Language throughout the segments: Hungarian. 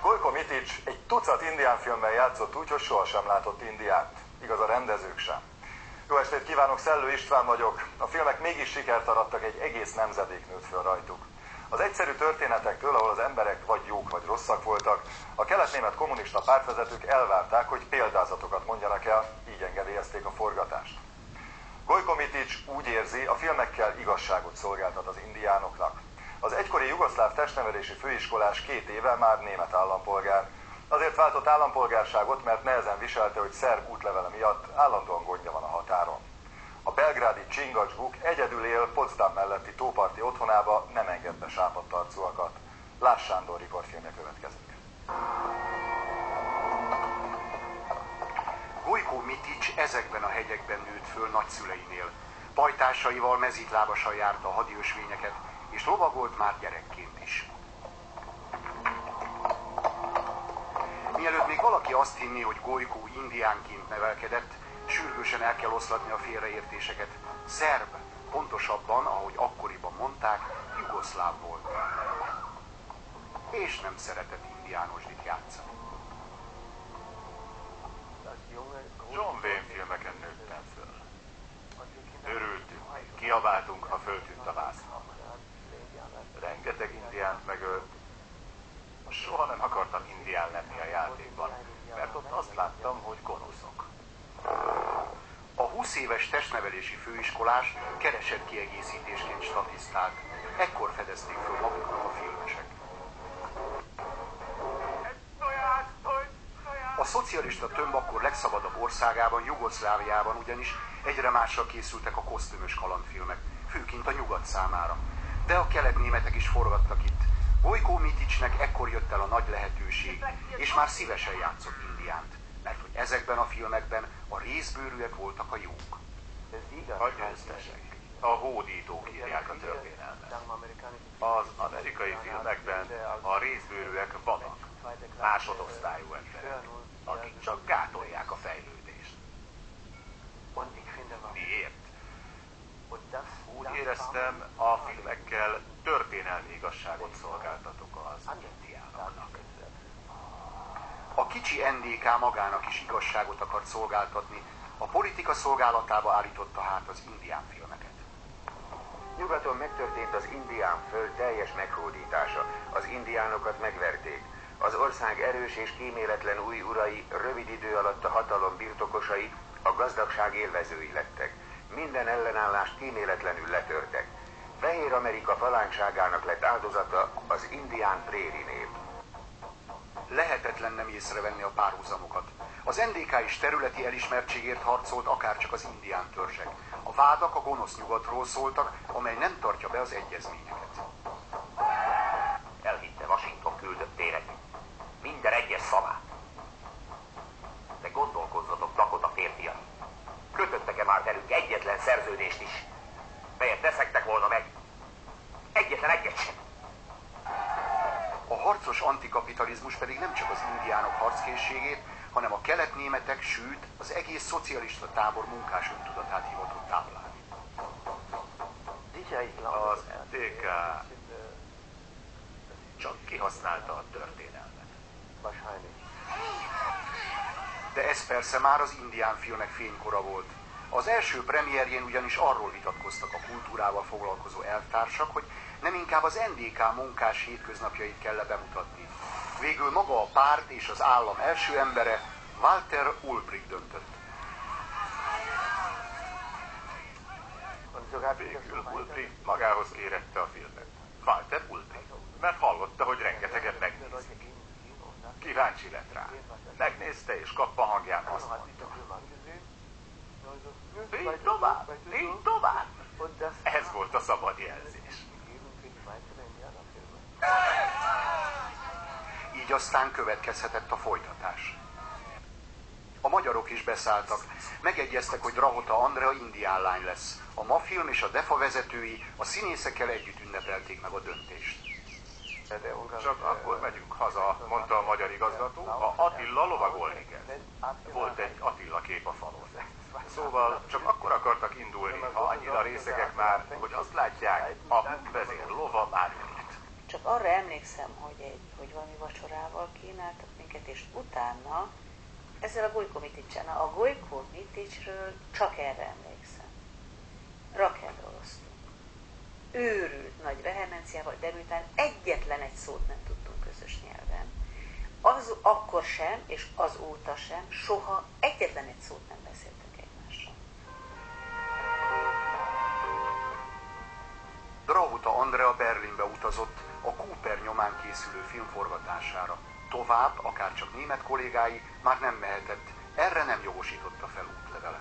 Gojko Mitić egy tucat indián filmben játszott úgy, hogy sohasem látott Indiát. Igaz, a rendezők sem. Jó estét kívánok, Szellő István vagyok. A filmek mégis sikert arattak, egy egész nemzedék nőtt föl rajtuk. Az egyszerű történetektől, ahol az emberek vagy jók, vagy rosszak voltak, a kelet-német kommunista pártvezetők elvárták, hogy példázatokat mondjanak el, így engedélyezték a forgatást. Gojko Mitić úgy érzi, a filmekkel igazságot szolgáltat az indiánoknak. Az egykori jugoszláv testnevelési főiskolás 2 éve már német állampolgár. Azért váltott állampolgárságot, mert nehezen viselte, hogy szerb útlevele miatt állandóan gondja van a határon. A belgrádi Csingacsguk egyedül él Potsdam melletti tóparti otthonába, nem enged be sápadt arcúakat. Lász Sándor riportfilmje következik. Gojko Mitić ezekben a hegyekben nőtt föl nagyszüleinél. Pajtásaival mezítlábasan járta a hadiösvényeket, és lovagolt már gyerekként is. Mielőtt még valaki azt hinné, hogy Gojko indiánként nevelkedett, sürgősen el kell oszlatni a félreértéseket. Szerb, pontosabban, ahogy akkoriban mondták, jugoszláv volt. És nem szeretett indiánosdit játszani. John Wayne filmeken nőttem föl. Örültünk, kiabáltunk, ha föltűnt a vásznon. Rengeteg indiánt megölt. Soha nem akartam indián lenni a játékban, mert ott azt láttam, hogy gonoszok. A 20 éves testnevelési főiskolás keresett kiegészítésként statisztált. Ekkor fedezték föl magukat a filmesek. A szocialista tömb akkor legszabadabb országában, Jugoszláviában ugyanis egyre másra készültek a kosztümös kalandfilmek, főként a nyugat számára. De a kelet-németek is forgattak itt. Gojko Mitićnek ekkor jött el a nagy lehetőség, és már szívesen játszott indiánt, mert hogy ezekben a filmekben a részbőrűek voltak a jók. A győztesek, a hódítók írják a történelmet. Az amerikai filmekben a részbőrűek vannak, másodosztályú emberek, akik csak gátolják a fejlődést. Miért? Úgy éreztem, a filmekkel történelmi igazságot szolgáltatok az indiánoknak. A kicsi NDK magának is igazságot akart szolgáltatni, a politika szolgálatába állította hát az indián filmeket. Nyugaton megtörtént az indián föld teljes meghódítása, az indiánokat megverték. Az ország erős és kíméletlen új urai rövid idő alatt a hatalom birtokosai, a gazdagság élvezői lettek. Minden ellenállást kíméletlenül letörtek. Fehér Amerika falánkságának lett áldozata az indián préri nép. Lehetetlen nem észrevenni a párhuzamokat. Az NDK is területi elismertségért harcolt, akárcsak az indián törzsek. A vádak a gonosz nyugatról szóltak, amely nem tartja be az egyezményeket. Elhitte Washington küldöttére minden egyes szavát. De gondolkozzatok, Dakota férfiak. Kötöttek-e már velünk egyetlen szerződést is, melyet ne szegtek volna meg? Egyetlen egyet sem. A harcos antikapitalizmus pedig nem csak az indiánok harckészségét, hanem a kelet-németek, sőt az egész szocialista tábor munkás öntudatát hivatott táplálni. Az NDK csak kihasználta a történelmet. De ez persze már az indián filmek fénykora volt. Az első premierjén ugyanis arról vitatkoztak a kultúrával foglalkozó elvtársak, hogy nem inkább az NDK munkás hétköznapjait kell bemutatni. Végül maga a párt és az állam első embere, Walter Ulbricht döntött. Végül Ulbricht magához érette a filmet. Walter Ulbricht, mert hallotta, hogy rengetegen megnézik. Kíváncsi lett rá. Megnézte és kappa hangján azt mondta. Így tovább, így tovább. Ez volt a szabad jelzés. Így aztán következhetett a folytatás. A magyarok is beszálltak. Megegyeztek, hogy Drahota Andrea indián lány lesz. A Mafilm és a DEFA vezetői a színészekkel együtt ünnepelték meg a döntést. Csak akkor megyünk haza, mondta a magyar igazgató, ha Attila lovagolni kezd. Volt egy Attila kép a falon. Szóval csak akkor akartak indulni, ha annyira részegek már, hogy azt látják, a vezér lova már ült. csak arra emlékszem, hogy valami vacsorával kínáltak minket, és utána ezzel a Gojko Miticsán, a Gojko Miticsről csak erre emlékszem. Rock'n'rolloztunk. Őrült nagy vehemenciával, de miután egyetlen egy szót nem tudtunk közös nyelven, az akkor sem, és azóta sem, soha egyetlen egy szót nem beszéltünk egymással. Drahota Andrea Berlinbe utazott a Cooper nyomán készülő film forgatására. Tovább, akárcsak német kollégái már nem mehetett, erre nem jogosította fel útlevele.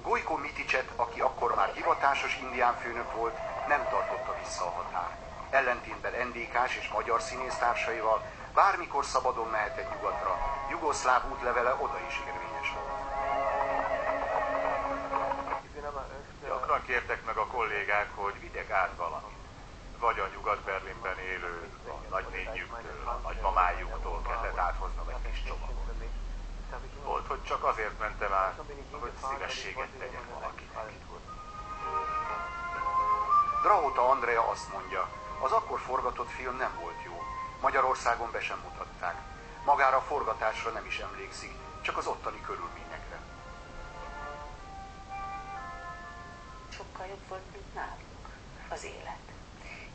Gojko Miticset, aki akkor már hivatásos indián főnök volt, nem tartotta vissza a határ. Ellentétben NDK-s és magyar színésztársaival bármikor szabadon mehetett nyugatra, jugoszláv útlevele oda is érvényes volt. Gyakran kértek meg a kollégák, hogy vigyek át valamit. Vagy a Nyugat-Berlinben élő, a nagynényüktől, a nagymamájuktól kellett áthoznom egy kis csomagot. Volt, hogy csak azért mentem át, hogy szívességet tegyek valakinek. Drahota Andrea azt mondja, az akkor forgatott film nem volt jó. Magyarországon be sem mutatták. Magára a forgatásra nem is emlékszik, csak az ottani körülményekre. Sokkal jobb volt, mint nálunk az élet.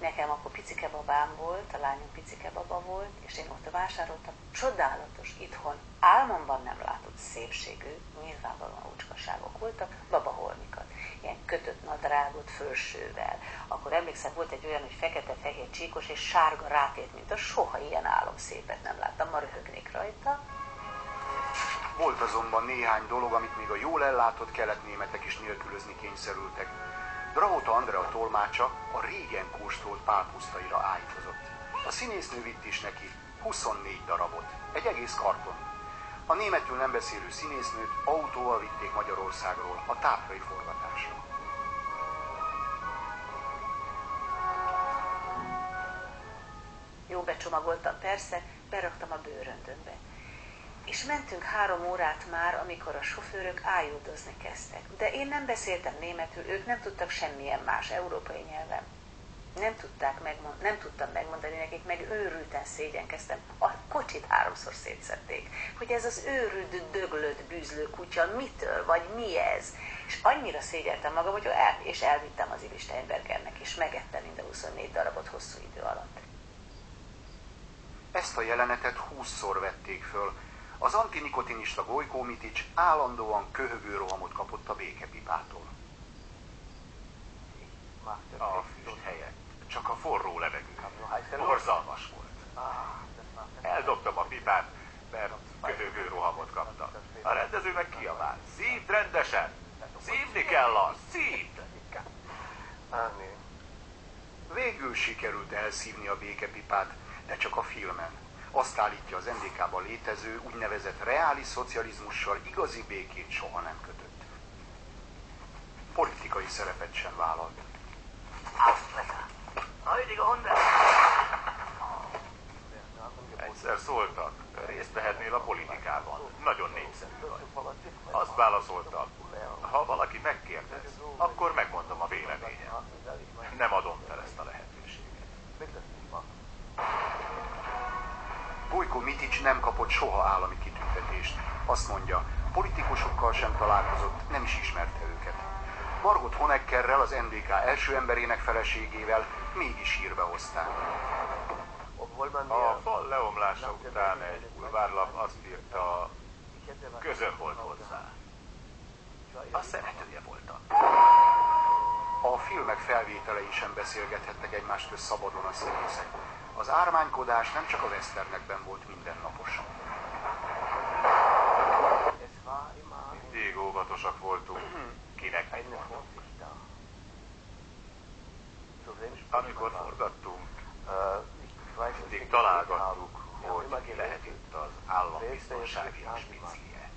Nekem akkor picike babám volt, a lányom picike baba volt, és én ott vásároltam csodálatos, itthon álmomban nem látott szépségű, nyilvánvalóan ócskaságok voltak, babaholmikat. Ilyen kötött nadrágot fölsővel. Akkor emlékszem, volt egy olyan, hogy fekete-fehér csíkos és sárga rátét, mint a soha ilyen álomszépet nem láttam, ma röhögnék rajta. Volt azonban néhány dolog, amit még a jól ellátott keletnémetek is nélkülözni kényszerültek. Drahota Andrea tolmácsa a régen kóstolt pálpusztaira állítozott. A színésznő vitt is neki 24 darabot, egy egész karton. A németül nem beszélő színésznőt autóval vitték Magyarországról a tátrai forgatásra. Jó becsomagoltam persze, beraktam a bőröndömbe. És mentünk 3 órát már, amikor a sofőrök ájuldozni kezdtek. De én nem beszéltem németül, ők nem tudtak semmilyen más európai nyelven. Nem tudtam megmondani nekik, meg őrülten szégyenkeztem. A kocsit 3-szor szétszedték, hogy ez az őrült, döglött, bűzlő kutya mitől, vagy mi ez. És annyira szégyeltem magam, hogy elvittem az Ibi Steinbergernek, és megettem mind a 24 darabot hosszú idő alatt. Ezt a jelenetet 20-szor vették föl. Az antinikotinista Gojko Mitics állandóan köhögő rohamot kapott a békepipától. A füst helyett csak a forró levegő. Borzalmas volt. Eldobtam a pipát, mert köhögő rohamot kaptam. A rendező meg kiabált. Szívd rendesen! Szívni kell azt! Szívd! Végül sikerült elszívni a békepipát, de csak a filmen. Azt állítja az NDK-ban létező úgynevezett reális szocializmussal igazi békét soha nem kötött. Politikai szerepet sem vállalt. Egyszer szóltak, részt vehetnél a politikában. Nagyon népszerű vagy. Azt válaszoltam, ha valaki megkérdez, akkor megmondom a véleményem. Nem adom fel ezt a lehetőséget. Gojko Mitics nem kapott soha állami kitüntetést. Azt mondja, politikusokkal sem találkozott, nem is ismerte őket. Margot Honeckerrel, az NDK első emberének feleségével mégis hírbe hozták. A fal leomlása után egy bulvárlap azt írta, közöm volt hozzá. A szeretője voltam. A filmek felvételei sem beszélgethettek egymás közt szabadon a színészek. Az ármánykodás nem csak a westernekben volt mindennapos. Mindig óvatosak voltunk, kinek mit mondani. Amikor forgattunk, mindig találgattuk, hogy ki lehet itt az állambiztonsági spiclije.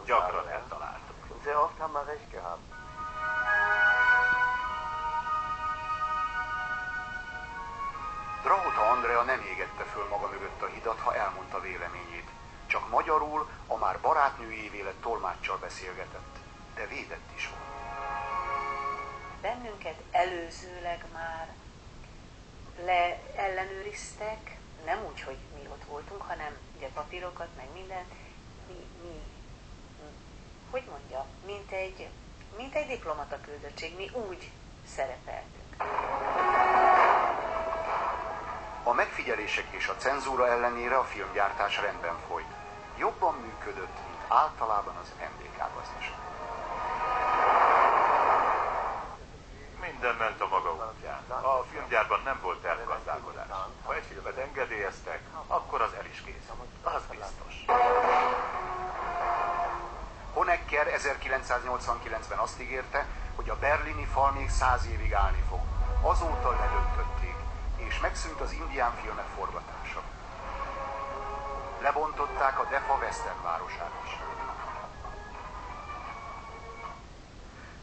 Gyakran eltaláltuk. Drahota Andrea nem égette föl maga mögött a hidat, ha elmondta véleményét. csak magyarul a már barátnőjévé lett tolmáccsal beszélgetett, de védett is volt. Bennünket előzőleg már leellenőriztek, nem úgy, hogy mi ott voltunk, hanem ugye papírokat, meg mindent, hogy mondja, mint egy diplomata küldöttség, mi úgy szerepeltünk. A megfigyelések és a cenzúra ellenére a filmgyártás rendben folyt. Jobban működött, mint általában az NDK gazdaság. Minden ment a maga útján. A filmgyárban nem volt elgazdálkodás. Ha egy filmet engedélyeztek, akkor az el is készült. Az biztos. Honecker 1989-ben azt ígérte, hogy a berlini fal még 100 évig állni fog. Azóta ledöntötték, és megszűnt az indián filmek forgatása. Lebontották a Defa Western városát is.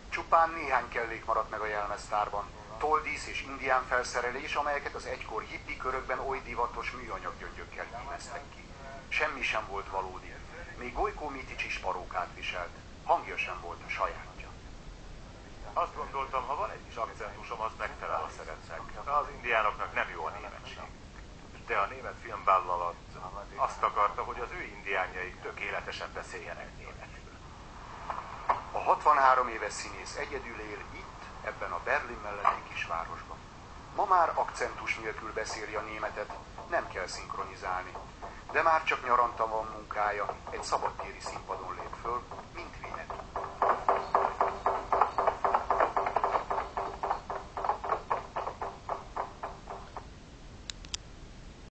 Csupán néhány kellék maradt meg a jelmeztárban. Toldísz és indián felszerelés, amelyeket az egykor hippi körökben oly divatos műanyaggyöngyökkel hímeztek ki. Semmi sem volt valódi. Még Gojko Mitics is parókát viselt. Hangja sem volt a sajátja. Azt gondoltam, ha van egy kis akcentusom, az megfelel a szerepnek. Az indiánoknak nem jó a németség. De a német filmvállalat azt akarta, hogy az ő indiánjaik tökéletesen beszéljenek németül. A 63 éves színész egyedül él itt, ebben a Berlin melletti kisvárosban. Ma már akcentus nélkül beszéli a németet, nem kell szinkronizálni. De már csak nyaranta van munkája, egy szabadtéri színpadon lép föl, mint Wiener.